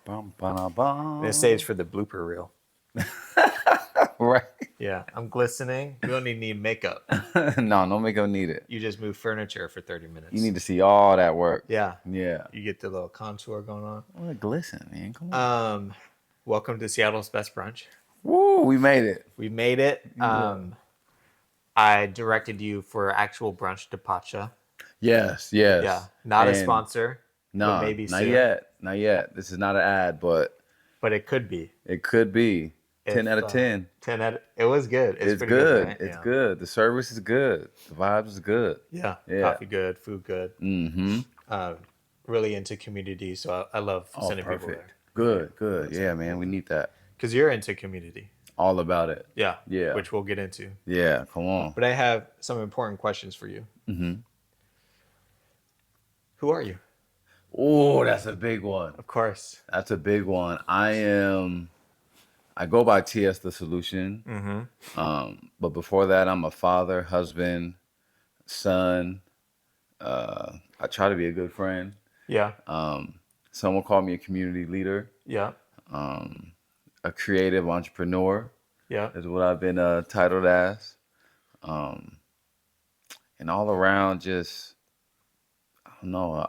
Bum, ba, bum. It saves for the blooper reel. Right. Yeah, I'm glistening. We don't even need makeup. No makeup needed. You just move furniture for 30 minutes. You need to see all that work. Yeah. Yeah. You get the little contour going on. What a glisten, man. Come on. Welcome to Seattle's Best Brunch. Woo, we made it. We made it. I directed you for actual brunch to Pacha. Yes. Yeah, not a And sponsor. No, but maybe not soon. yet. Not yet. This is not an ad, but it could be. it could be. 10 out of 10. 10 out of, it was good. It's pretty good. Right? It's Yeah. good. The service is good. The vibes is good. Yeah. Yeah. Coffee good, food good. Mm-hmm. Really into community, so I love sending people there. Good. Yeah, man. We need that. Because you're into community. All about it. Yeah. Yeah. Which we'll get into. Yeah, come on. But I have some important questions for you. Mm-hmm. Who are you? Oh, that's a big one. Of course. That's a big one. I go by T.S. the Solution. Mm-hmm. But before that, I'm a father, husband, son. I try to be a good friend. Yeah. Someone called me a community leader. Yeah. A creative entrepreneur. Yeah. Is what I've been titled as. And all around just, I don't know,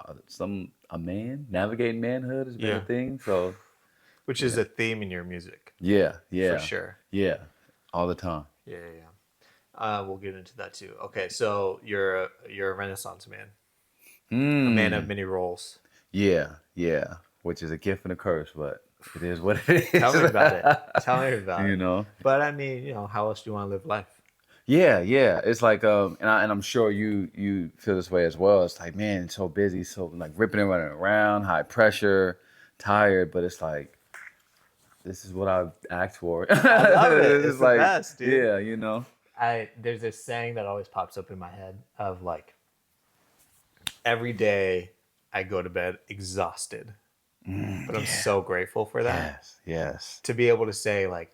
a man. Navigating manhood has been a thing. So, which is a theme in your music. Yeah. For sure. Yeah, all the time. Yeah. We'll get into that too. Okay, so you're a Renaissance man. A Mm. man of many roles. Yeah. Which is a gift and a curse, but it is what it is. Tell me about it. You know. But I mean, how else do you want to live life? Yeah. It's like, and I'm sure you feel this way as well. It's like, man, it's so busy, so like ripping and running around, high pressure, tired, but it's like, this is what I've asked for. I love it. It's the like, best, dude. Yeah, There's this saying that always pops up in my head of like, every day I go to bed exhausted, but I'm so grateful for that. Yes. To be able to say like,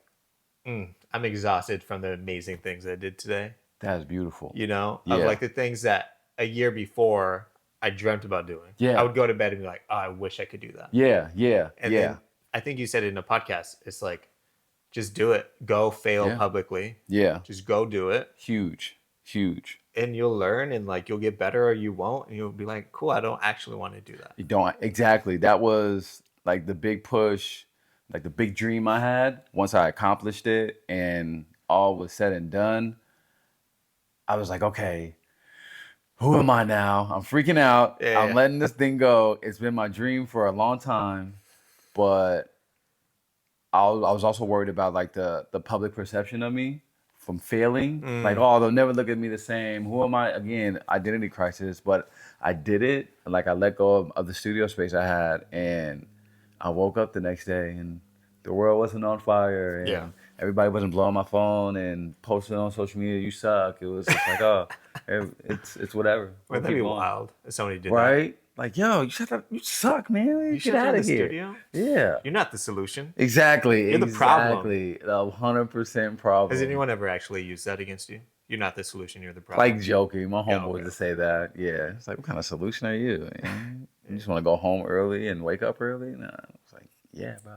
I'm exhausted from the amazing things I did today. That's beautiful. Of like the things that a year before I dreamt about doing. Yeah. I would go to bed and be like, oh, I wish I could do that. Yeah. And then I think you said it in a podcast. It's like, just do it. Go fail publicly. Yeah. Just go do it. Huge. And you'll learn and like you'll get better or you won't. And you'll be like, cool, I don't actually want to do that. You don't. Exactly. That was like the big push, like the big dream I had. Once I accomplished it and all was said and done, I was like, okay, who am I now? I'm freaking out. I'm letting this thing go. It's been my dream for a long time. But I was also worried about like the public perception of me from failing. Like, oh, they'll never look at me the same. Who am I? Again, identity crisis. But I did it. Like I let go of the studio space I had, and I woke up the next day, and the world wasn't on fire, and everybody wasn't blowing my phone and posting on social media. You suck. It was just like, oh, it's whatever. Wouldn't that be wild if somebody did right? Like, yo, you suck, man. You Get out of here. Studio? Yeah. You're not the solution. Exactly. You're the problem. Exactly. The 100% problem. Has anyone ever actually used that against you? You're not the solution, you're the problem. Like joking. My homeboys to say that. Yeah. It's like, what kind of solution are you? You just want to go home early and wake up early? Nah. It's like, yeah, bro.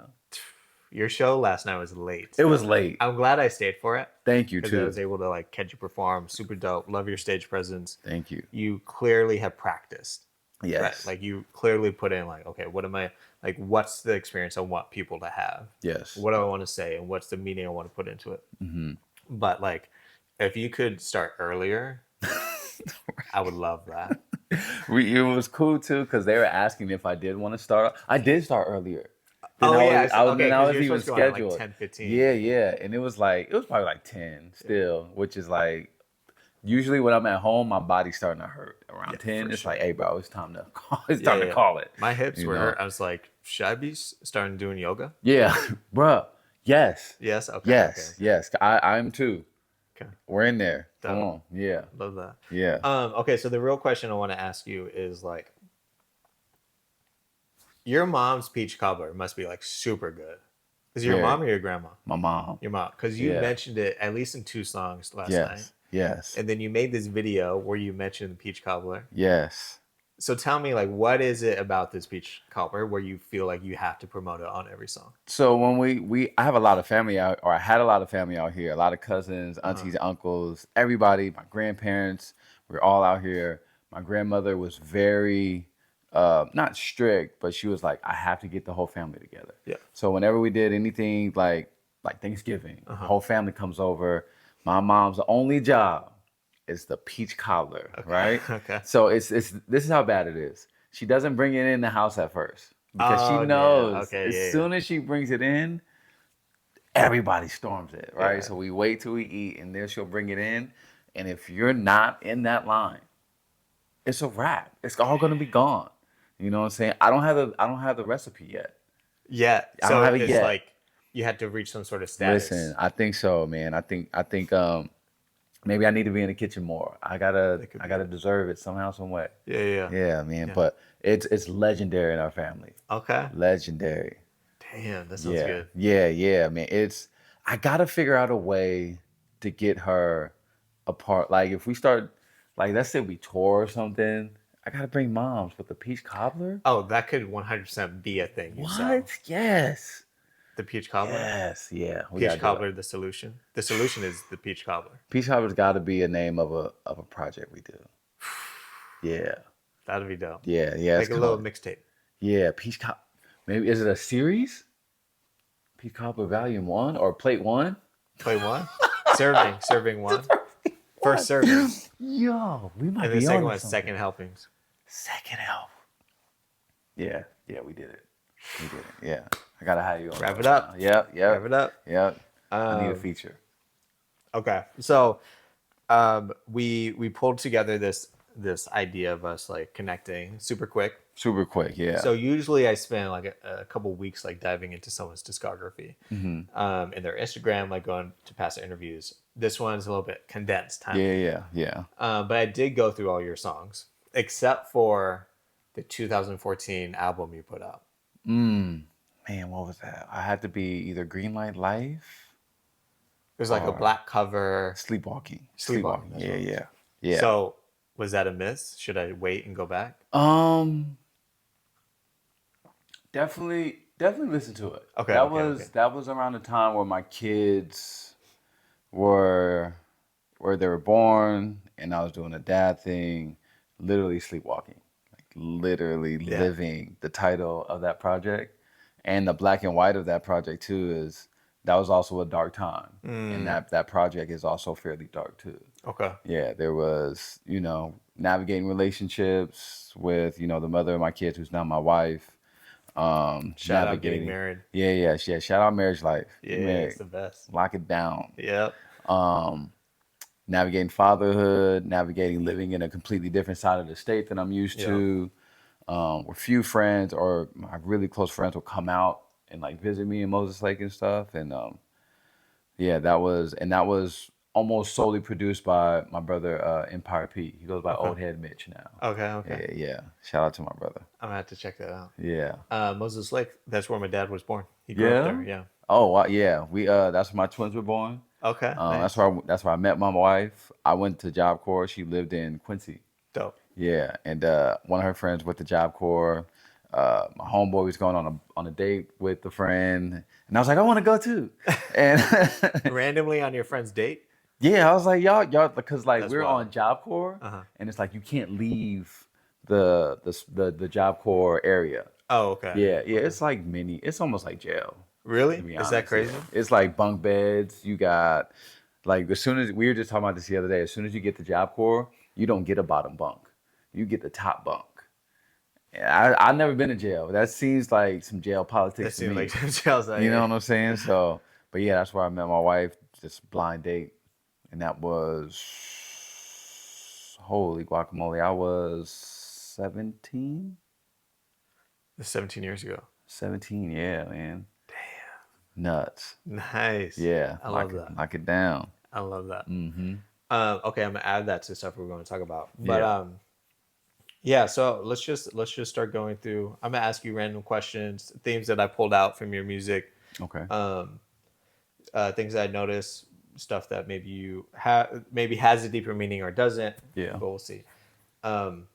Your show last night was late. It was late. I'm glad I stayed for it. Thank you, too. I was able to like catch you perform. Super dope. Love your stage presence. Thank you. You clearly have practiced. Yes. Right? Like you clearly put in like, okay, what's the experience I want people to have? Yes. What do I want to say? And what's the meaning I want to put into it? Mm-hmm. But like, if you could start earlier, I would love that. It was cool too, because they were asking if I did want to start. I did start earlier. I was even scheduled. Like 10, 15. Yeah. And it was probably like 10 still, which is like, usually when I'm at home, my body's starting to hurt. Around 10, it's like, hey, bro, it's time to call it. My hips were hurt. I was like, should I be starting doing yoga? Yeah, bro. Yes. Yes? Okay. Yes. I'm too. Okay. We're in there. Come on. Yeah. Love that. Yeah. Okay, so the real question I want to ask you is like, your mom's peach cobbler must be like super good. Is it your mom or your grandma? My mom. Your mom. Because you mentioned it at least in 2 songs last night. Yes. And then you made this video where you mentioned the peach cobbler. Yes. So tell me, like, what is it about this peach cobbler where you feel like you have to promote it on every song? So when I have a lot of family out, or I had a lot of family out here, a lot of cousins, Uh-huh. aunties, uncles, everybody, my grandparents, we're all out here. My grandmother was very not strict, but she was like, I have to get the whole family together. Yeah. So whenever we did anything like Thanksgiving, the Uh-huh. whole family comes over. My mom's only job is the peach cobbler, Okay. right? Okay. So it's this is how bad it is. She doesn't bring it in the house at first because she Oh yeah. knows Okay. as Yeah. soon as she brings it in, everybody storms it, Yeah. right? Yeah. So we wait till we eat, and then she'll bring it in. And if you're not in that line, it's a wrap. It's all gonna be gone. You know what I'm saying? I don't have the recipe yet. Yeah. I don't So have it it's yet. like you had to reach some sort of Listen, status. I think so, man. I think maybe I need to be in the kitchen more. That could I be gotta it. deserve it somehow, some way. Yeah. Yeah. Yeah, man. Yeah. But it's legendary in our family. Okay. Legendary. Damn, that sounds Yeah, good. yeah, man. I gotta figure out a way to get her apart. Like if we start, like let's say we tour or something, I gotta bring moms with the peach cobbler. Oh, that could 100% be a thing you sell. What? Yes, The peach cobbler. yes, yeah. We Peach gotta do it. cobbler, the solution. The solution is the peach cobbler. Peach cobbler's got to be a name of a project we do. Yeah, That'd be dope. yeah. It's Like a little coming. mixtape. Yeah, peach cob. Maybe is it a series? Peach cobbler Volume One or Plate One? Play one. Serving one. First serving. Yo, we might And the be second on to one is something. second helpings. Second help. Yeah, we did it. We did it. Yeah, I gotta have you on. Wrap that it one up. now. Yep, Wrap it up. yep. I need a Um, feature. okay. So we pulled together this idea of us like connecting super quick. Super quick. Yeah. So usually I spend like a couple weeks like diving into someone's discography, in their Instagram, like going to past interviews. This one's a little bit condensed time. Yeah. But I did go through all your songs except for the 2014 album you put out. Man, what was that? I had to be either Green Light Life There's like a or black cover. Sleepwalking. Sleepwalking, that's what it was. Yeah. So was that a miss? Should I wait and go back? Um, definitely listen to it. Okay, That okay, okay. that was around the time where my kids were where they were born, and I was doing a dad thing, literally sleepwalking, like literally Yeah. living the title of that project, and the black and white of that project too is that was also a dark time, and that project is also fairly dark too. Okay. Yeah, there was, navigating relationships with, the mother of my kids, who's now my wife. Shout out getting married. Yeah. Shout out marriage life. Yeah, Get married. it's the best. Lock it down. Yep. Navigating fatherhood, navigating living in a completely different side of the state than I'm used Yeah. to. Where few friends or my really close friends will come out and like visit me in Moses Lake and stuff. And yeah, that was almost solely produced by my brother Empire P. He goes by Okay. Old Head Mitch now. Okay. Yeah. Shout out to my brother. I'm gonna have to check that out. Yeah. Moses Lake. That's where my dad was born. He grew up there. Yeah. Oh wow, yeah. We that's where my twins were born. Okay. Nice. That's where I met my wife. I went to Job Corps. She lived in Quincy. Dope. Yeah, and one of her friends went to Job Corps. My homeboy was going on a date with a friend, and I was like, I want to go too. And Randomly on your friend's date. yeah, I was like, y'all, because like That's we're wild. on Job Corps, Uh-huh. and it's like you can't leave the Job Corps area. Oh, okay. Yeah. It's like it's almost like jail. Really? To be Is that honest, crazy? yeah. It's like bunk beds. You got like as soon as we were just talking about this the other day. As soon as you get to Job Corps, you don't get a bottom bunk. You get the top bunk. And I've never been to jail. That seems like some jail That politics to seems me. like Chelsea. You know what I'm saying? So, but yeah, that's where I met my wife. Just blind date, and that was holy guacamole. I was 17. 17 years ago. 17, yeah, man. Damn. Nuts. Nice. Yeah. I love that. Lock it down. I love that. Mm-hmm. Okay, I'm gonna add that to stuff we're going to talk about. But Yeah. yeah. So let's just start going through. I'm gonna ask you random questions, themes that I pulled out from your music, Okay. things that I noticed, stuff that maybe you have maybe has a deeper meaning or doesn't. Yeah. But we'll see. Um,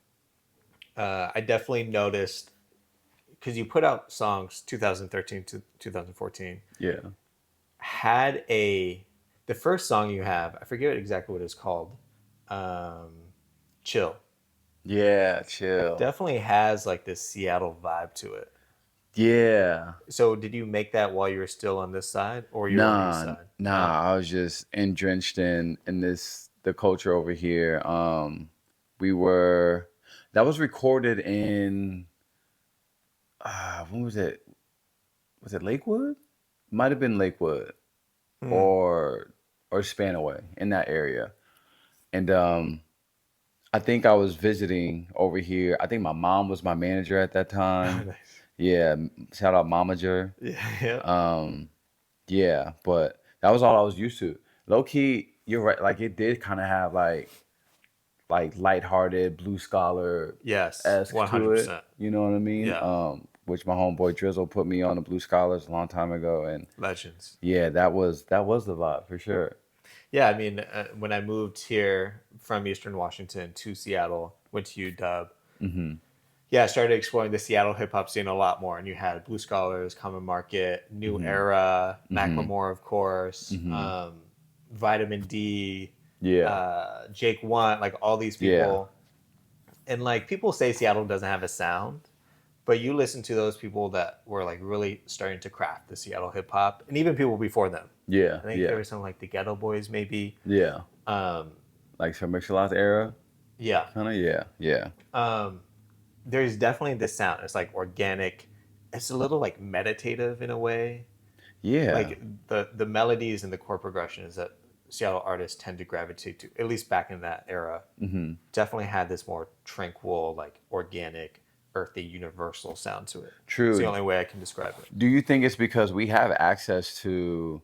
I definitely noticed because you put out songs 2013 to 2014 Yeah. had a the first song you have, I forget exactly what it's called. um Chill Yeah, chill. definitely has like this Seattle vibe to it. Yeah. So did you make that while you were still on this side, or you were on the east Nah, side? Oh, nah. I was just drenched in this the culture over here. We were that was recorded in when was it? Was it Lakewood? Might have been Lakewood hmm. or Spanaway in that area. And I think I was visiting over here. I think my mom was my manager at that time. Nice. Yeah, shout out Momager. Yeah, yeah. Um, yeah, but that was all I was used to. Low key, you're right. Like it did kind of have like lighthearted blue scholar Yes, esque to it. 100%. You know what I mean? Yeah, Which my homeboy Drizzle put me on the blue scholars a long time ago, and legends. yeah, that was the vibe for sure. Yeah, I mean, when I moved here from Eastern Washington to Seattle, went to UW. Hmm. Yeah, I started exploring the Seattle hip hop scene a lot more, and you had Blue Scholars, Common Market, New Hmm. Era, Hmm. Macklemore, of course, Hmm. Vitamin D, Yeah. Jake One, like all these Yeah. people. And like people say Seattle doesn't have a sound, but you listen to those people that were like really starting to craft the Seattle hip hop, and even people before them. Yeah. I think there Yeah. was some like the Ghetto Boys, maybe. Yeah. Um, Like some Mix-a-Lot era, yeah. kind of. Yeah. Yeah. Um, there's definitely this sound. It's like organic. It's a little like meditative in a way. Yeah. Like the melodies and the chord progressions that Seattle artists tend to gravitate to, at least back in that era, Hmm. definitely had this more tranquil, like organic, earthy, universal sound to it. It's the True. only way I can describe it. Do you think it's because we have access to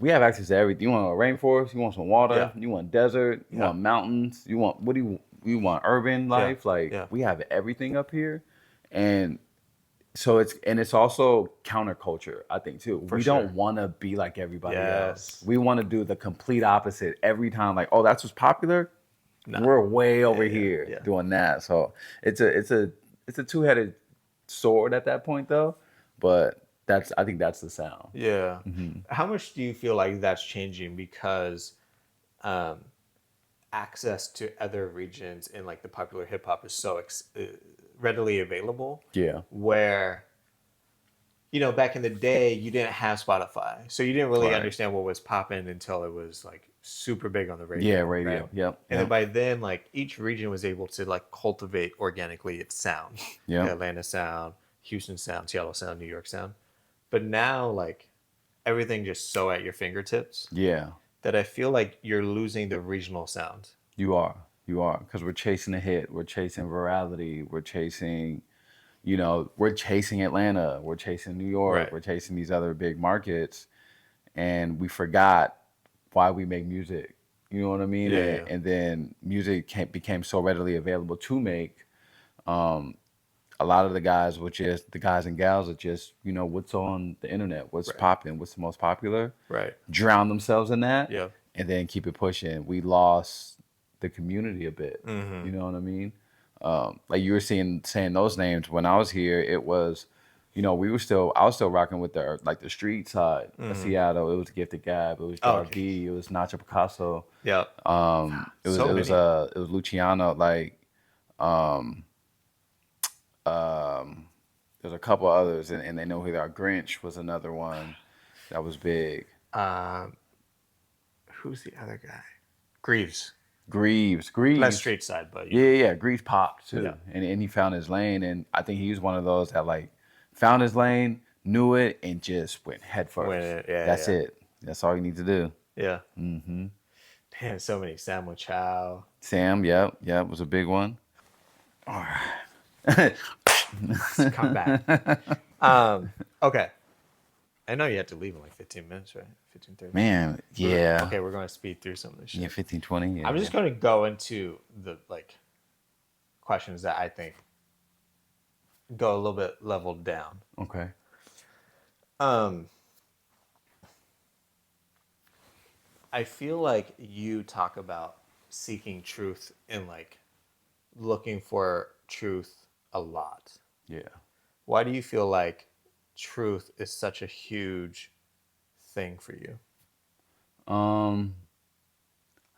everything? You want a rainforest, you want some water, Yeah, you want desert, you yeah, want mountains, you want what do you want urban yeah, life? Like yeah, we have everything up here, and so it's also counterculture, I think too. for We don't sure. want to be like everybody else. Yes. We want to do the complete opposite every time. Like, oh, that's what's popular. No. We're way Yeah, over yeah, here yeah. doing that. So it's a two-headed sword at that point though. But I think that's the sound. Yeah. Hmm. How much do you feel like that's changing because um, access to other regions in like the popular hip hop is so readily available? Yeah. Where back in the day, you didn't have Spotify, so you didn't really Right. understand what was popping until it was like super big on the Yeah. radio, right? Radio. Yep. And then Yep. by then, like each region was able to like cultivate organically its sound. Yep. Atlanta sound, Houston sound, Seattle sound, New York sound. But now, like everything just so at your fingertips Yeah. that I feel like you're losing the regional sound. You are. You are. Because we're chasing a hit. We're chasing virality. We're chasing, we're chasing Atlanta. We're chasing New York. Right. We're chasing these other big markets. And we forgot why we make music. You know what I mean? Yeah, And, yeah. and then music became so readily available to make. Um, a lot of the guys were just the guys and gals are just what's on the internet, what's Right. popping, what's the most popular, Right. drown themselves in that, Yeah. and then keep it pushing. We lost the community a bit. Mm-hmm. You know what I mean? Like you were saying those names when I was here, it was, I was still rocking with the street side of Mm-hmm. Seattle. It was Gifted Gab, it was Oh, okay. JRB, it was Nacho Picasso, Yeah. it was So many. it was Luciano, like um, um, there's a couple others, and they know who they are. Grinch was another one that was big. Um, who's the other guy? Greaves. Greaves, Less Greaves. street side, but Yeah, yeah, yeah. Greaves popped yeah. too, and he found his lane, and I think he was one of those that like found his lane, knew it, and just went head When first. yeah, That's yeah, it. That's all you need to do. yeah. Hmm. Man, so many. Samuel Chow. Sam, yep, yep, was a big one. All right. Come back. Okay. I know you have to leave in like 15 minutes, right? 15, 30. Man, yeah, Okay, we're going to speed through some of this yeah, shit. 15, 20, yeah, I'm yeah. just going to go into the like questions that I think go a little bit leveled down. Okay. Um, I feel like you talk about seeking truth and like looking for truth a lot. Yeah. Why do you feel like truth is such a huge thing for you? Um,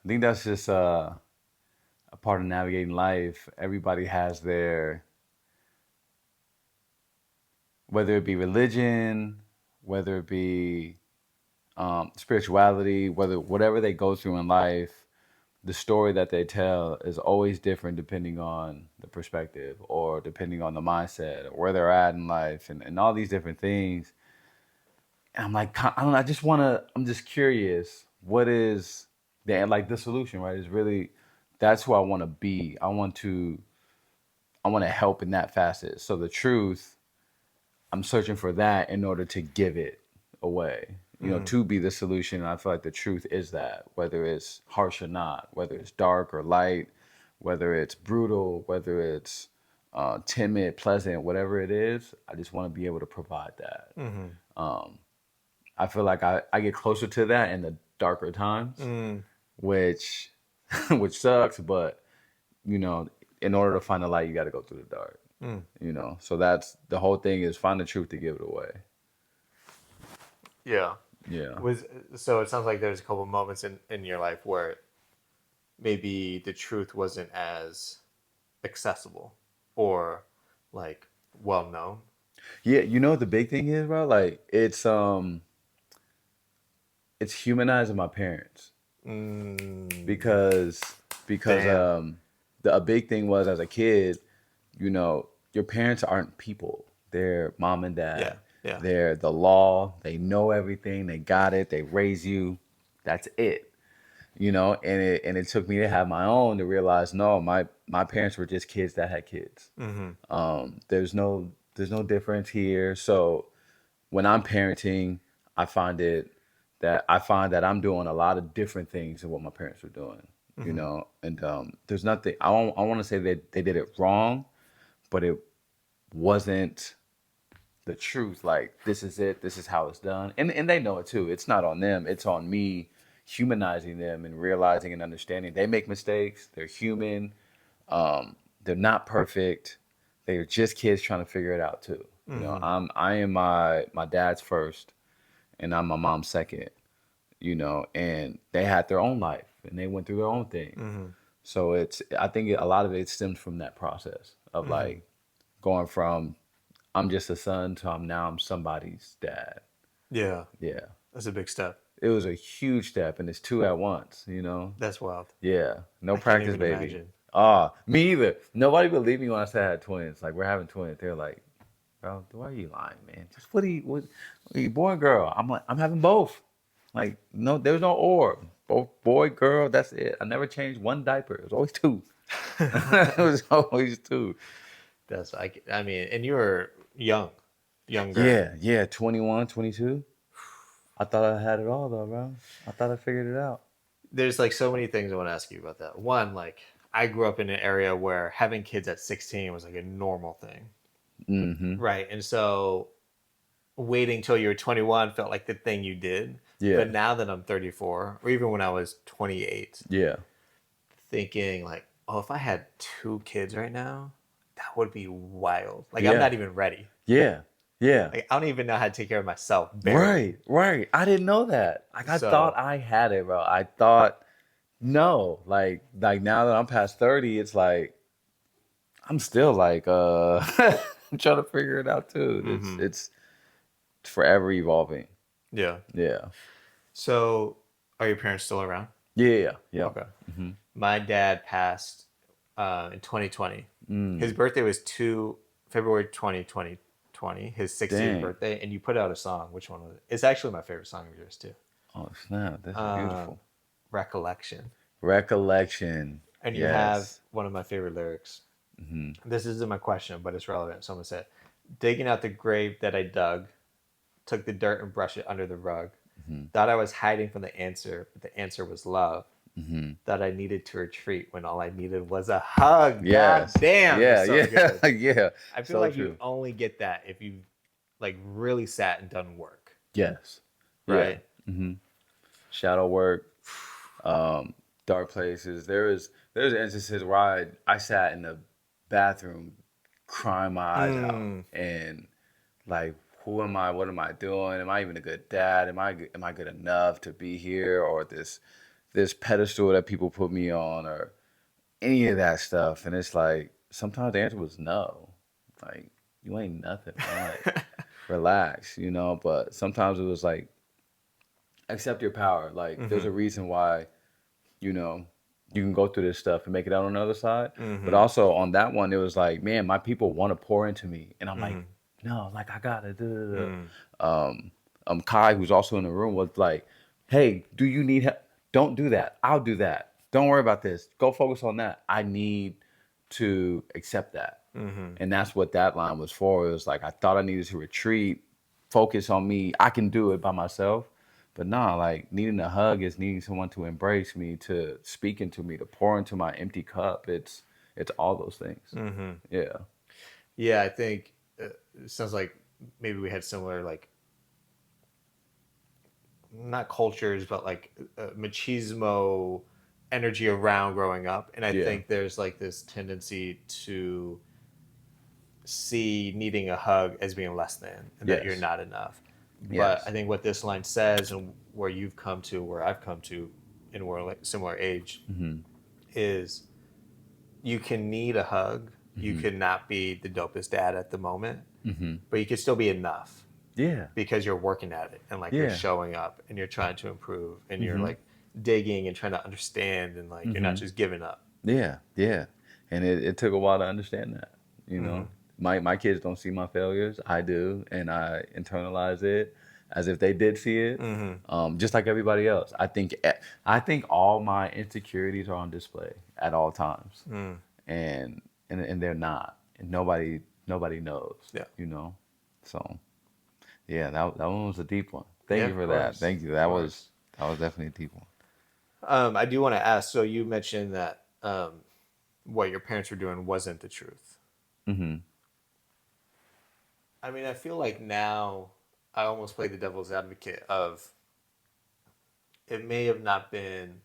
I think that's just a part of navigating life. Everybody has their, whether it be religion, whether it be spirituality, whatever they go through in life, the story that they tell is always different depending on the perspective or depending on the mindset or where they're at in life and all these different things. And I'm like, I don't know, I'm just curious, what is the solution, right? Is really, that's who I want to be. I want to help in that facet. So the truth, I'm searching for that in order to give it away, Mm-hmm. to be the solution. And I feel like the truth is that, whether it's harsh or not, whether it's dark or light, whether it's brutal, whether it's timid, pleasant, whatever it is, I just want to be able to provide that. Mm-hmm. I feel like I get closer to that in the darker times, Mm, which which sucks, but you know, in order to find the light, you got to go through the dark. mm. So that's the whole thing, is find the truth to give it away. Yeah. Yeah. Was so it sounds like there's a couple moments in your life where maybe the truth wasn't as accessible or like well known. Yeah, the big thing is, bro, like it's humanizing my parents, Mm, because because damn. um a big thing was, as a kid, your parents aren't people. They're mom and Yeah. dad. Yeah. They're the law. They know everything. They got it. They raise you. That's it. And it took me to have my own to realize, no, my parents were just kids that had kids. Mm-hmm. There's no difference here. So when I'm parenting, I find it I find that I'm doing a lot of different things than what my parents were doing. Mm-hmm. And there's nothing, I want to say that they did it wrong, but it wasn't the truth. Like, this is it. This is how it's done. And they know it too. It's not on them. It's on me, humanizing them and realizing and understanding they make mistakes. They're human. They're not perfect. They're just kids trying to figure it out too. Mm-hmm. I am my dad's first, and I'm my mom's second. And they had their own life and they went through their own thing. Mm-hmm. So I think a lot of it stems from that process of, Mm-hmm. like, going from I'm just a son to I'm somebody's dad. Yeah. Yeah. That's a big step. It was a huge step, and it's two at once. That's wild. Yeah. No I can't practice, even baby. imagine. Me either. Nobody believed me when I said I had twins. Like, we're having twins. They're like, bro, why are you lying, man? Just what are you, boy or girl? I'm like, I'm having both. Like, no, there's no or. Both boy, girl, that's it. I never changed one diaper. It was always two. It was always two. That's I mean, and you were younger. Yeah, yeah, 21, 22. I thought I had it all though, bro. I thought I figured it out. There's like so many things I want to ask you about that. One, like I grew up in an area where having kids at 16 was like a normal thing, Mm-hmm. right? And so waiting till you were 21 felt like the thing you did. Yeah, But now that I'm 34, or even when I was 28, yeah, thinking like, oh, if I had two kids right now, that would be wild. Like I'm yeah, not even ready. yeah, yeah. Like I don't even know how to take care of myself, barely. Right, right. I didn't know that. Like, I thought So I had it, bro. I thought, no. Like now that I'm past 30, it's like I'm still like I'm trying to figure it out too. It's mhm. it's forever evolving. Yeah. Yeah. So are your parents still around? Yeah, yeah, yeah. Okay. Mm-hmm. My dad passed in 2020. His Mm, birthday was 2 February 2020, his 60th dang. birthday, and you put out a song. Which one was it? It's actually my favorite song of yours too. Oh, snap. That's Um, beautiful. Recollection. Recollection. And you have Yes. one of my favorite lyrics. Mm-hmm. This isn't my question, but it's relevant. Someone said, digging out the grave that I dug, took the dirt and brushed it under the rug. Mm-hmm. Thought I was hiding from the answer, but the answer was love. Mm-hmm. That I needed to retreat when all I needed was a hug. God Yes. damn, Yeah, that's so yeah, good. yeah. I feel So like you true. only get that if you like really sat and done work, Yes. Yeah. right? Mm-hmm. Shadow work, um, dark places. There's instances where I sat in the bathroom crying my eyes out Mm. and like, who am I? What am I doing? Am I even a good dad? Am I good enough to be here, or this pedestal that people put me on, or any of that stuff? And it's like sometimes the answer was no. Like, you ain't nothing, man. Like, relax, you know. But sometimes it was like, accept your power. Like, there's Mm-hmm. a reason why, you know, you can go through this stuff and make it out on the other side. But Mm-hmm. also on that one, it was like, man, my people want to pour into me, and I'm like, Mm-hmm. no, like I gotta do. Mm. Kai, who's also in the room, was like, hey, do you need help? Don't do that. I'll do that. Don't worry about this. Go focus on that. I need to accept that. Mm-hmm. And that's what that line was for. It was like I thought I needed to retreat, focus on me. I can do it by myself. But nah, like needing a hug is needing someone to embrace me, to speak into me, to pour into my empty cup. It's all those things. Mm-hmm. Yeah. Yeah, I think it sounds like maybe we had similar, like, not cultures, but like machismo energy around growing up. And I Yeah. think there's like this tendency to see needing a hug as being less than and that you're Yes. not enough. But I Yes. think what this line says, and where you've come to, where I've come to, and we're like similar age, Mm-hmm. is you can need a hug. You Mm-hmm. could not be the dopest dad at the moment, Mm-hmm. but you could still be enough Yeah. because you're working at it and like you're Yeah. showing up and you're trying to improve and you're Mm-hmm. like digging and trying to understand and like you're not Mm-hmm. just giving up. Yeah. Yeah. And it took a while to understand that. You Mm-hmm. know, my kids don't see my failures. I do, and I internalize it as if they did see it. Mm-hmm. Just like everybody else. I think all my insecurities are on display at all times, Mm. and and they're not. And nobody knows. Yeah. You know. So yeah, that one was a deep one. Thank Yeah, you of for that. course. Thank you. Of course. That was definitely a deep one. I do want to ask, so you mentioned that what your parents were doing wasn't the truth. Mm-hmm. I mean, I feel like now I almost play the devil's advocate of it may have not been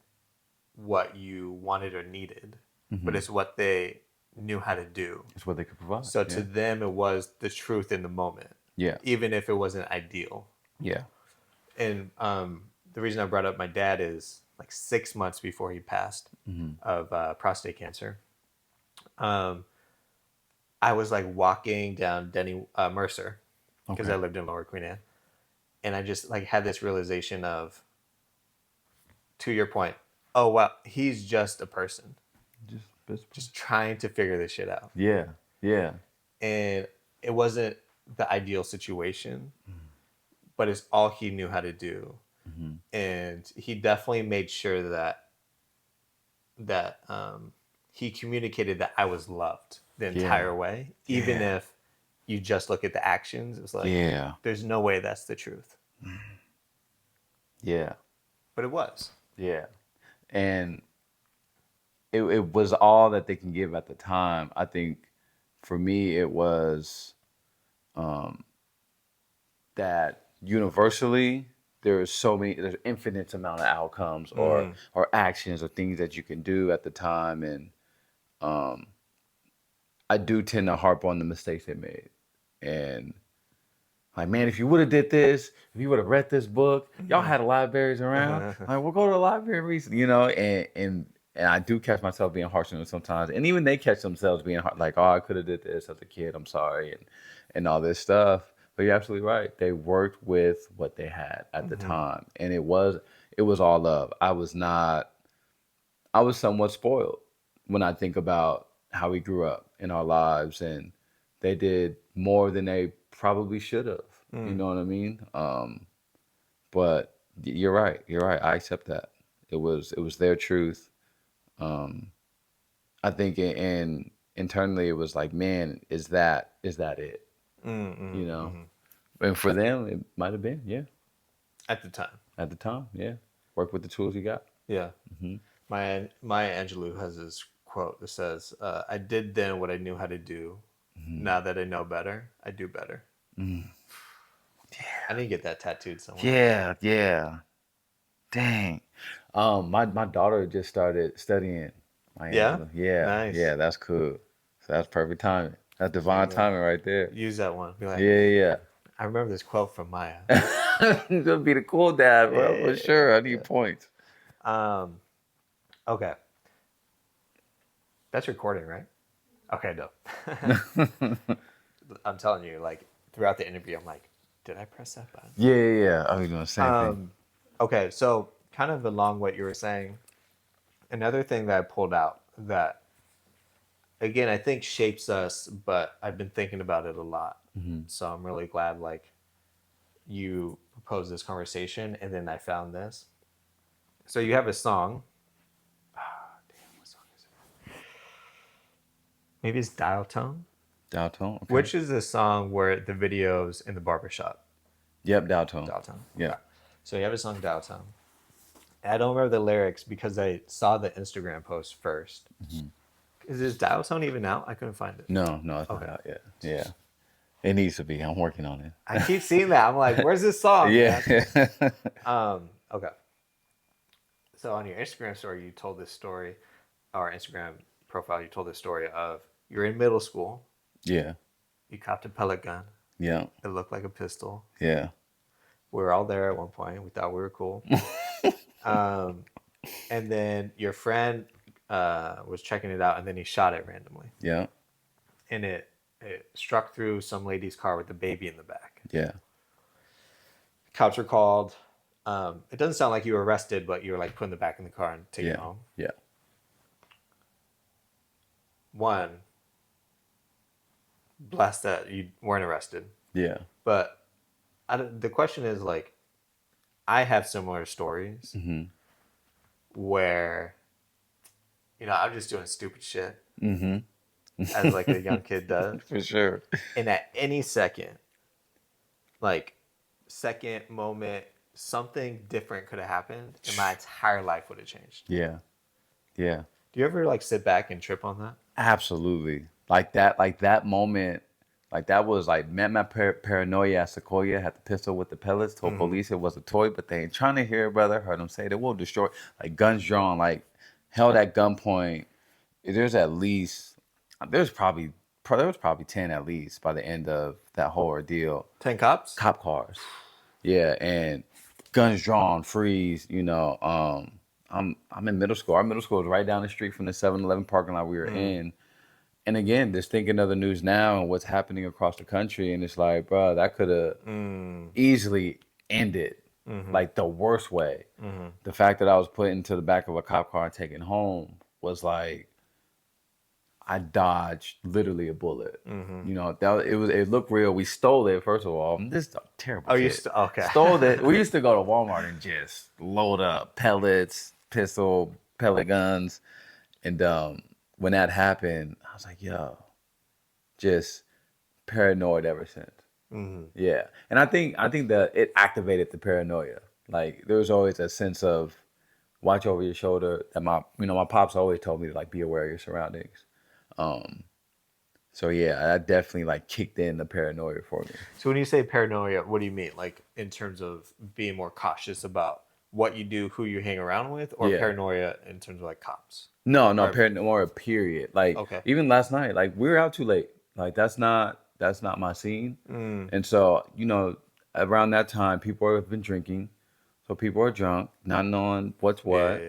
what you wanted or needed, but Mm-hmm. it's what they knew how to do. It's what they could provide. So to Yeah. them, it was the truth in the moment, Yeah. even if it wasn't ideal. Yeah. And the reason I brought up my dad is like 6 months before he passed Mm-hmm. of prostate cancer. Um, I was like walking down Denny Mercer because Okay. I lived in Lower Queen Anne, and I just like had this realization of, to your point, oh wow, he's just a person, Just just trying to figure this shit out, yeah. Yeah. and it wasn't the ideal situation, but it's all he knew how to do, Mm-hmm. and he definitely made sure that he communicated that I was loved the Yeah. entire way, even Yeah. if you just look at the actions. It's like Yeah. there's no way that's the truth, Yeah. but it was. Yeah. And it was all that they can give at the time. I think for me it was um that universally there's infinite amount of outcomes Mm-hmm. or actions or things that you can do at the time, and um I do tend to harp on the mistakes they made. And like, man, if you would have did this, if you would have read this book, y'all had libraries around. Like, we'll go to the library and read, you know, and I do catch myself being harsh on them sometimes. And even they catch themselves being like, oh, I could have did this as a kid. I'm sorry, and all this stuff. But you're absolutely right. They worked with what they had at the Mm-hmm. time, and it was all love. I was somewhat spoiled when I think about how we grew up in our lives, and they did more than they probably should have. You Mm. know what I mean? But you're right. You're right. I accept that. It was their truth. Um, I think internally it was like, man, is that it? You Mm-hmm. know? Mm-hmm. And for them, it might have been, yeah. At the time, At the time, yeah. Work with the tools you got. yeah. Hmm. Maya Angelou has this quote that says, "I did then what I knew how to do. Hmm. Now that I know better, I do better." Mm. I need to get that tattooed somewhere. Yeah, yeah. Dang. My daughter just started studying Maya Yeah, Angelou. Yeah, nice. yeah, that's cool. So that's perfect timing. That's There you divine go. timing right there. Use that one. Be like, Yeah, yeah, I remember this quote from Maya. yeah. You're gonna be the cool dad, bro, for sure. I Yeah. need points. Um. Okay. That's recording, right? Okay, no. I'm telling you, like throughout the interview, I'm like, did I press that button? Yeah, yeah, yeah. I was doing the same thing. Okay, so kind of along what you were saying, another thing that I pulled out that again I think shapes us, but I've been thinking about it a lot. So I'm really glad like you proposed this conversation and then I found this. So you have a song. Damn, what song is it? Maybe it's Dial Tone, Dial tone. Okay. which is the song where the videos in the barbershop. Yep, dial tone. Dial Tone. Yeah. Okay. So you have a song Dial Tone. I don't remember the lyrics because I saw the Instagram post first. Is this Dial Tone even out? I couldn't find it. No, no, it's not Okay. out yet. Yeah. It needs to be. I'm working on I keep seeing that. I'm like, where's this song, man? it. Yeah. Okay. So on your Instagram story, you told this story, or Instagram profile, you told this story of you're in middle school, Yeah. you copped a pellet gun, Yeah. it looked like a pistol. Yeah. We were all there at one point. We thought we were cool. Um, and then your friend was checking it out, and then he shot it randomly, Yeah. and it struck through some lady's car with a baby in the back. Yeah. Cops were called. It doesn't sound like you were arrested, but you were like put in the back in the car and taken Yeah. home. Yeah. One, blessed that you weren't arrested. Yeah. But the question is like, I have similar stories Mm-hmm. where, I'm just doing stupid shit Mm-hmm. as like a young kid does. For sure. And at any second, like second moment, something different could have happened and my entire life would have changed. Yeah. Yeah. Do you ever like sit back and trip on that? Absolutely. Like that moment, like that was like met my paranoia at Sequoia, had the pistol with the pellets, told police it was a toy, but they ain't trying to hear it, brother. Heard them say they will destroy, like guns drawn, like held at gunpoint. There's at least, there's probably, there was probably 10 at least by the end of that whole ordeal. 10 cops? Cop cars. Yeah, and guns drawn, freeze, I'm in middle school. Our middle school is right down the street from the 7-Eleven parking lot we were in. And again, just thinking of the news now and what's happening across the country, and it's like, bro, that could have easily ended like the worst way. The fact that I was put into the back of a cop car and taken home was like I dodged literally a bullet. It looked real. We stole it first of all. This is a terrible Oh, kid. okay. Stole it. We used to go to Walmart and just load up pellets, pistol, pellet guns, and when that happened, I was like, yo, just paranoid ever since. Yeah, and I think that it activated the paranoia. Like there was always a sense of watch over your shoulder. That my pops always told me to like be aware of your surroundings. So yeah, that definitely like kicked in the paranoia for me. So when you say paranoia, what do you mean? Like in terms of being more cautious about what you do, who you hang around with, or Yeah. paranoia in terms of like cops? No, Or- paranoia. Period. Like Okay. even last night, like we were out too late. Like that's not my scene. And so around that time, people have been drinking, so people are drunk, not knowing what's what.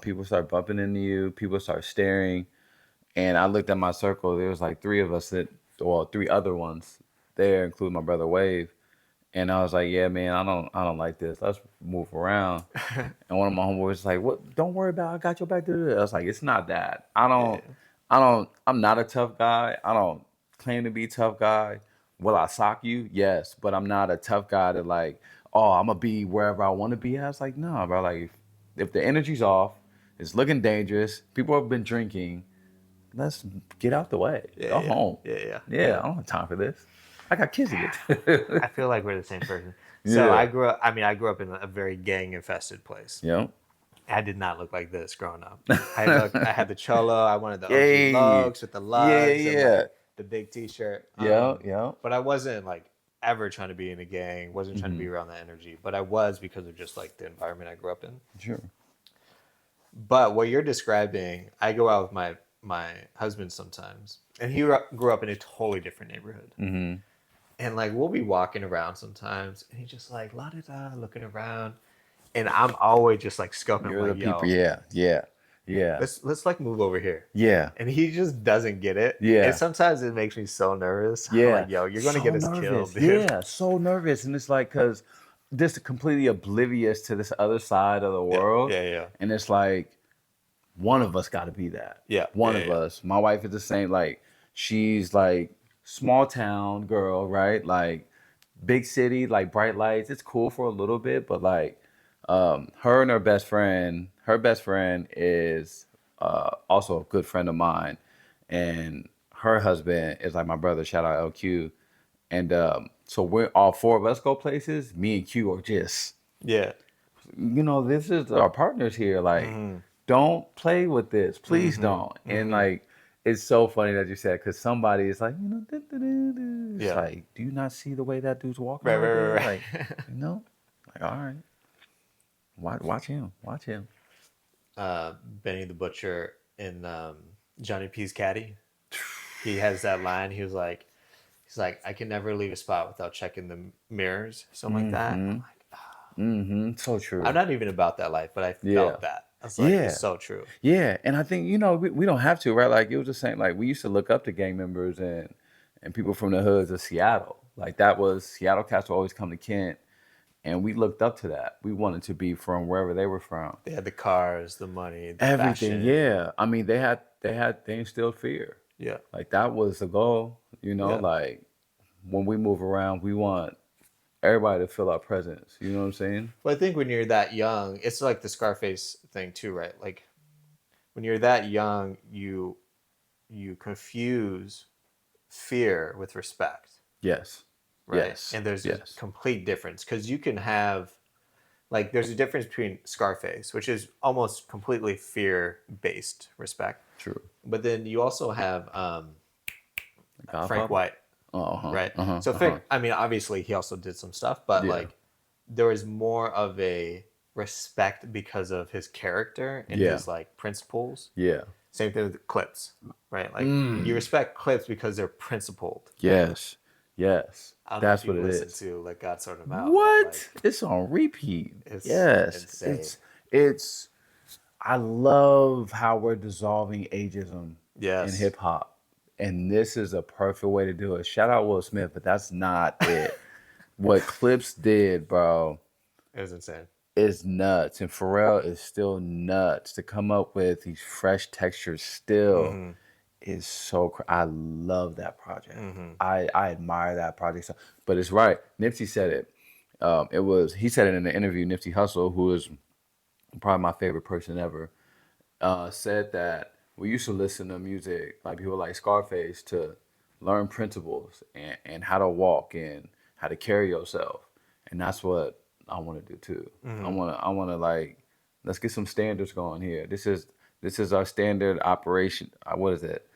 People start bumping into you. People start staring. And I looked at my circle. There was like three of us three other ones there, including my brother Wave. And I was like, "Yeah, man, I don't like this. Let's move around." And one of my homeboys was like, "What? Don't worry about it. I got your back." I was like, "It's not that. I'm not a tough guy. I don't claim to be a tough guy. Will I sock you? Yes, but I'm not a tough guy to like, oh, I'm gonna be wherever I want to be." I was like, "No, bro. Like, if the energy's off, it's looking dangerous. People have been drinking. Let's get out the way. Go home. Yeah, I don't have time for this. I got kids to get to." I feel like we're the same person. So Yeah. I grew up in a very gang infested place. Yeah. I did not look like this growing up. I had the cholo. I wanted the Yay. OG lugs with the lugs Yeah. and like the big T-shirt. Yeah. But I wasn't like ever trying to be in a gang. Wasn't trying to be around that energy. But I was because of just like the environment I grew up in. Sure. But what you're describing, I go out with my husband sometimes, And he grew up in a totally different neighborhood. And like we'll be walking around sometimes, and he's just like la da da, looking around, and I'm always just like scoping. I'm You're the like, people. yo, Yeah, yeah, yeah, let's like move over here. yeah, And he just doesn't get it. And yeah, sometimes it makes me so nervous. I'm yeah. like, yo, you're gonna So get us killed, nervous. dude. Yeah, so nervous. And it's like, because just completely oblivious to this other side of the Yeah, world. yeah, yeah, And it's like, one of us got to be that. yeah, One yeah, of yeah. us. My wife is the same. Like, she's like, small town girl, right? Like, big city, like bright lights. It's cool for a little bit, but like, her and her best friend is also a good friend of mine, and her husband is like my brother. Shout out LQ, and so we're all four of us go places. Me and Q are just, Yeah. this is our partners here. Like, Mm-hmm. don't play with this, please Mm-hmm. don't. And Mm-hmm. like, it's so funny that you said, because somebody is like, it's Yeah. like, do you not see the way that dude's walking Right, right right, there? right, Like, right. like, all right, watch him. Benny the Butcher in Johnny P's Caddy. He has that line. He's like, I can never leave a spot without checking the mirrors, something like that. I'm Mm-hmm. like, So I'm true. not even about that life, but I Yeah. felt that. I was like, it's Yeah. so true. Yeah. And I think, we don't have to, right? Like, it was just saying, like, we used to look up to gang members and people from the hoods of Seattle. Like, that was Seattle cats would always come to Kent, and we looked up to that. We wanted to be from wherever they were from. They had the cars, the money, the Everything, fashion. yeah. I mean, they instilled fear. Yeah, Like, that was the goal, yeah. like, when we move around, we want everybody to feel our presence. You know what I'm saying? Well, I think when you're that young, it's like the Scarface thing too, right? Like when you're that young, you confuse fear with respect, Yes. right? Yes. And there's a Yes. complete difference because you can have like there's a difference between Scarface, which is almost completely fear based respect, True. but then you also have Frank Godfather? White, Uh-huh. right? Uh-huh. So Uh-huh. Frank, I mean, obviously he also did some stuff, but Yeah. like there was more of a respect because of his character and Yeah. his like principles. Yeah. Same thing with Clips, right? Like you Mm. respect Clips because they're principled. Yes. Yes. I don't know if That's what you've it listened is. to like God Sort Him Out, but What? like It's on repeat. it's Yes. insane. It's I love how we're dissolving ageism in Yes. hip hop. And this is a perfect way to do it. Shout out Will Smith, but that's not it. What Clips did, bro, It was insane. is nuts. And Pharrell is still nuts to come up with these fresh textures still. Mm-hmm. Is so I love that project. Mm-hmm. I admire that project. So, but it's right. Nipsey said it. He said it in the interview. Nipsey Hussle, who is probably my favorite person ever, said that we used to listen to music like people like Scarface to learn principles and how to walk and how to carry yourself, and that's what I want to do too. Mm-hmm. I want to like, let's get some standards going here. This is our standard operation. What is it?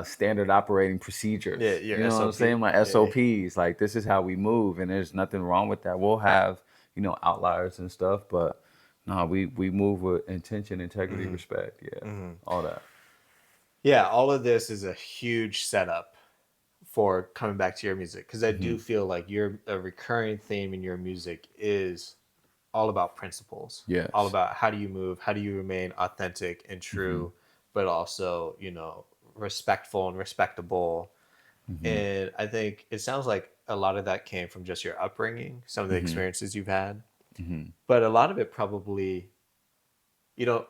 Standard operating Yeah, procedures. your You know what I'm SOP. saying? My Yeah. SOPs. Like, this is how we move, and there's nothing wrong with that. We'll have outliers and stuff, but no, we move with intention, integrity, Mm-hmm. respect. Yeah, Mm-hmm. all that. Yeah, all of this is a huge setup for coming back to your music because I Hmm. do feel like your a recurring theme in your music is all about principles, all Yes. about how do you move, how do you remain authentic and Hmm. true, but also respectful and respectable. Hmm. And I think it sounds like a lot of that came from just your upbringing, some of the Hmm. experiences you've had, Hmm. but a lot of it probably, you know,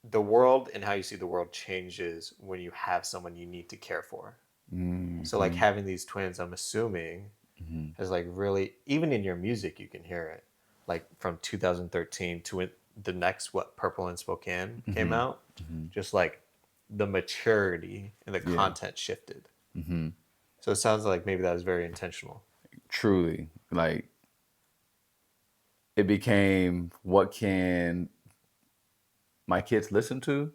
the world and how you see the world changes when you have someone you need to care for. So like Hmm. having these twins, I'm assuming, Hmm. has like really even in your music you can hear it. Like from 2013 to the next what Purple and Spokane came Hmm. out, Hmm. just like the maturity and the Yeah. content shifted. Hmm. So it sounds like maybe that was very intentional. Truly, like, it became, what can my kids listen to?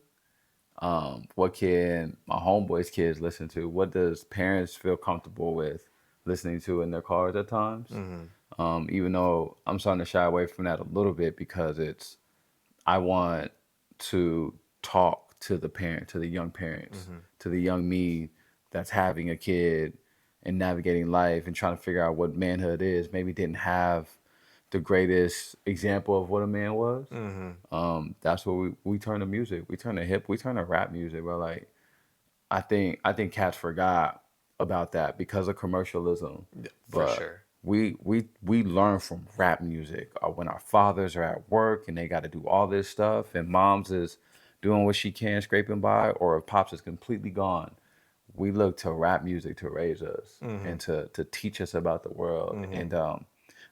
What can my homeboys' kids listen to? What does parents feel comfortable with listening to in their cars at times? Mm-hmm. Even though I'm starting to shy away from that a little bit, because I want to talk to the young parents, Mm-hmm. to the young me, that's having a kid and navigating life and trying to figure out what manhood is, maybe didn't have the greatest example of what a man was. That's what we turn to music. We turn to rap music. Bro. Like I think cats forgot about that because of commercialism. For But sure. we learn from rap music when our fathers are at work and they got to do all this stuff, and moms is doing what she can, scraping by, or if pops is completely gone. We look to rap music to raise us and to teach us about the world. And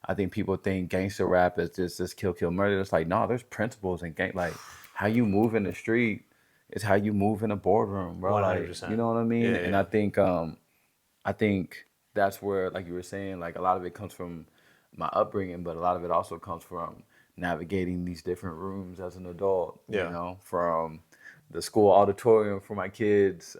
I think people think gangster rap is just this kill kill murder. It's like no, there's principles in gang. Like how you move in the street is how you move in a boardroom, bro. Like you 100%. know what I Yeah, mean? yeah, And yeah. I think that's where, like you were saying, like a lot of it comes from my upbringing, but a lot of it also comes from navigating these different rooms as an adult. You Yeah. know, from the school auditorium for my kids,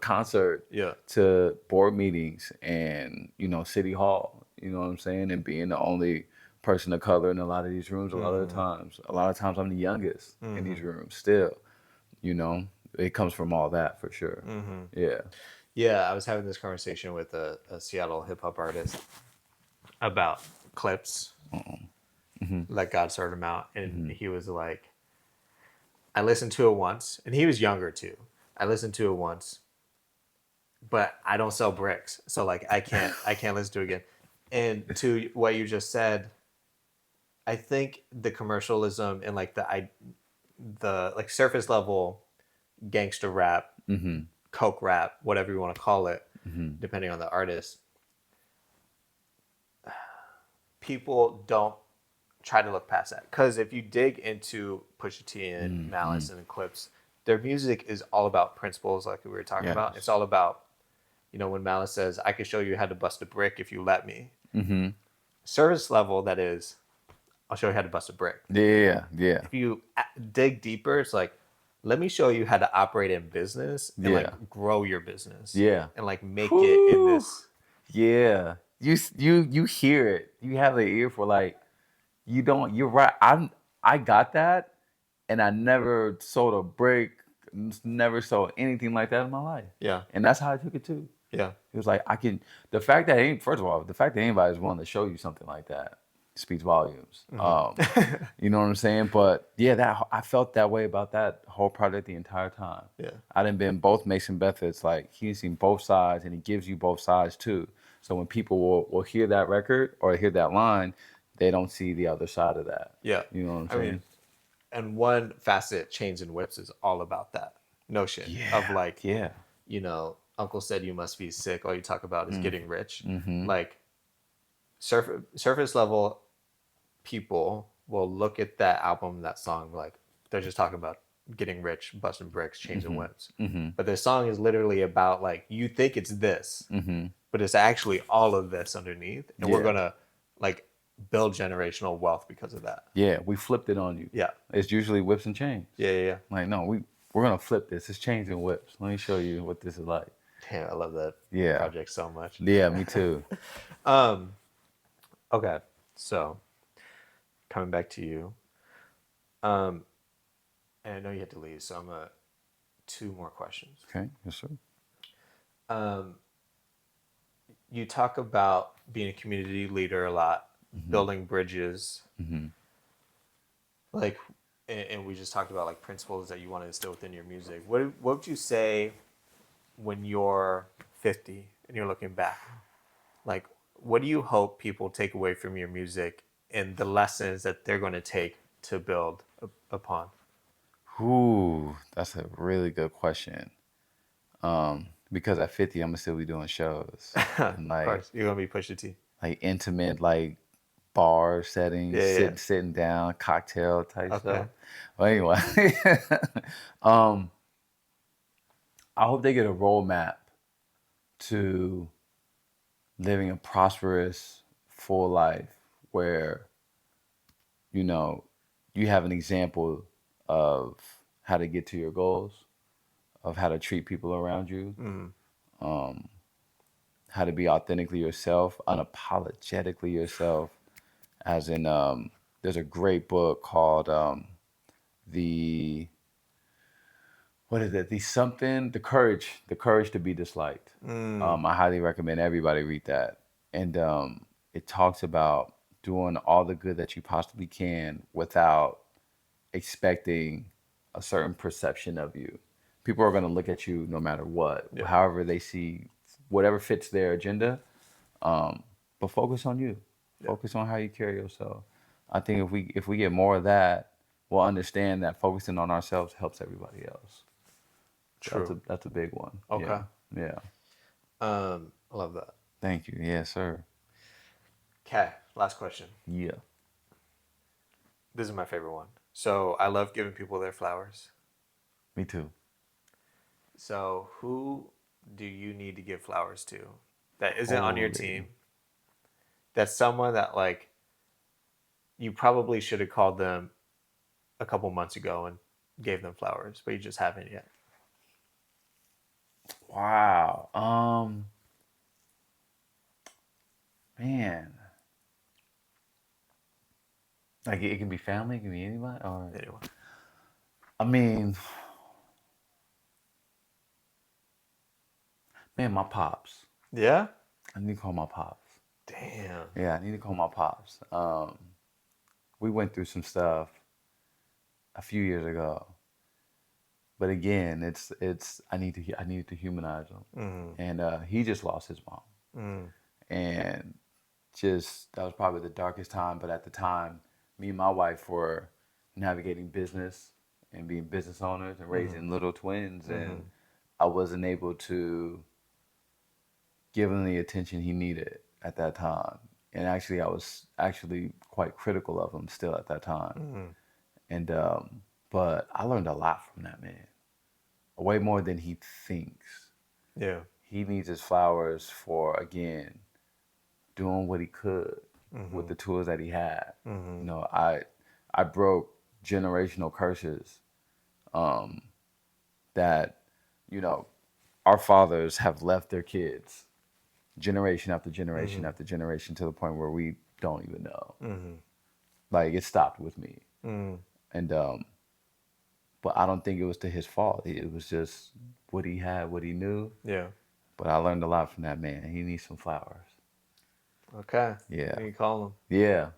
concert Yeah. to board meetings and city hall. You know what I'm saying? And being the only person of color in a lot of these rooms. A lot of the times, I'm the youngest in these rooms. Still, you know, it comes from all that for sure. Yeah. Yeah, I was having this conversation with a Seattle hip hop artist about clips, like God sorted them out, and he was like, I listened to it once, and he was younger too. I listened to it once, but I don't sell bricks, so like I can't listen to it again. And to what you just said, I think the commercialism and like the like surface level gangster rap, coke rap, whatever you want to call it, depending on the artist, people don't try to look past that. Because if you dig into Pusha T and Malice and Clips, their music is all about principles, like we were talking about. It's Yes. all about, when Malice says, "I can show you how to bust a brick if you let me." Service level, that is, I'll show you how to bust a brick. Yeah. Yeah. If you dig deeper, it's like, let me show you how to operate in business and Yeah. like grow your business Yeah. and like make it in Whew. this. Yeah. You hear it. You have the ear for like you don't. You're right. I got that, and I never sold a brick. Never sold anything like that in my life. Yeah. And that's how I took it too. Yeah. It was like I can. The fact that first of all, the fact that anybody's willing to show you something like that speaks volumes. You know what I'm saying? But yeah, that I felt that way about that whole project the entire time. Yeah. I done been both Mason Bethards. Like he's seen both sides, and he gives you both sides too. So when people will hear that record or hear that line, they don't see the other side of that. Yeah. You know what I'm I mean, saying? and one facet, Chains and Whips, is all about that notion of Yeah. like, Yeah. Uncle said you must be sick. All you talk about is getting rich. Like surface level people will look at that album, that song, like they're just talking about getting rich, busting bricks, chains and whips. But the song is literally about like you think it's this, but it's actually all of this underneath, and we're Yeah. gonna like build generational wealth because of that. Yeah. We flipped it on you. Yeah, It's usually whips and chains. yeah, yeah, yeah. Like no, we're gonna flip this. It's chains and whips. Let me show you what this is like. Damn, I love that Yeah. project so much. Yeah, me too. Okay, so coming back to you, and I know you had to leave, so I'm gonna two more questions. Okay. Yes, sir. You talk about being a community leader a lot, building bridges, like, and we just talked about like principles that you want to instill within your music. What would you say when you're 50 and you're looking back? Like, what do you hope people take away from your music and the lessons that they're going to take to build upon? Ooh, that's a really good question. Because at 50, I'm gonna still be doing shows Of and like course, you're going to be Pusha T. intimate like bar settings, Yeah, yeah. sitting down, cocktail type Okay. stuff. Well, anyway, um, I hope they get a roadmap to living a prosperous, full life where you know you have an example of how to get to your goals, of how to treat people around you, how to be authentically yourself, unapologetically yourself. As in, there's a great book called the what is it? The courage to be disliked. I highly recommend everybody read that. And it talks about doing all the good that you possibly can without expecting a certain perception of you. People are going to look at you no matter what, Yeah. however they see, whatever fits their agenda. But focus on you. Yeah. Focus on how you carry yourself. I think if we get more of that, we'll understand that focusing on ourselves helps everybody else. True. That's a big one. Okay. Yeah. I love that. Thank you. Yes, sir. Okay, last question. Yeah. This is my favorite one. So I love giving people their flowers. Me too. So who do you need to give flowers to that isn't on your Holy. team? That's someone that like you probably should have called them a couple months ago and gave them flowers, but you just haven't yet. Wow. Man. Like it can be family, it can be anybody, or Anyway. I mean, man, my pops. Yeah? I need to call my pops. Damn. Yeah, I need to call my pops. We went through some stuff a few years ago, but again, it's I needed to humanize him, and he just lost his mom, and just that was probably the darkest time. But at the time, me and my wife were navigating business and being business owners and raising little twins, and I wasn't able to give him the attention he needed at that time. And actually, I was actually quite critical of him still at that time. And but I learned a lot from that man, way more than he thinks. Yeah. He needs his flowers for again doing what he could with the tools that he had. You know, I broke generational curses that you know our fathers have left their kids generation after generation after generation to the point where we don't even know. Like it stopped with me, and but I don't think it was to his fault. It was just what he had, what he knew. Yeah. But I learned a lot from that man. He needs some flowers. Okay. Yeah, You can call them. yeah.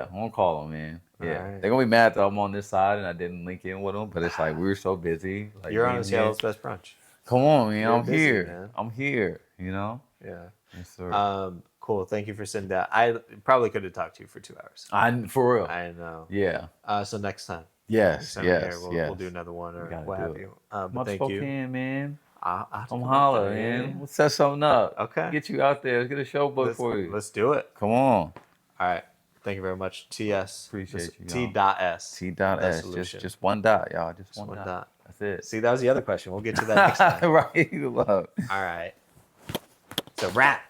I'm gonna call him, man. All Yeah, right. they're gonna be mad that I'm on this side and I didn't link in with them. But it's like we were so busy. Like You're me on and him. Seattle's best brunch. Come on, man. You're I'm busy, here. man. I'm here. You know. Yeah. Yes, sir. Cool. Thank you for sending that. I probably could have talked to you for 2 hours. I for real. I know. Yeah. So next time. Yes. Next time Yes. we're here, yes. we'll do another one or gotta what do have it. you. I'm But up thank you. Spokane, man. I'll have to Come come up holler, there. man. Let's set something up. Okay. Get you out there. Let's get a show booked for you. Let's do it. Come on. All right. Thank you very much. T.S. Appreciate you, T y'all. dot S. T dot The S. Solution. Just one dot, y'all. Just one one dot. dot. That's it. See, that was the other question. We'll get to that next time. right. Love. All right. It's a wrap.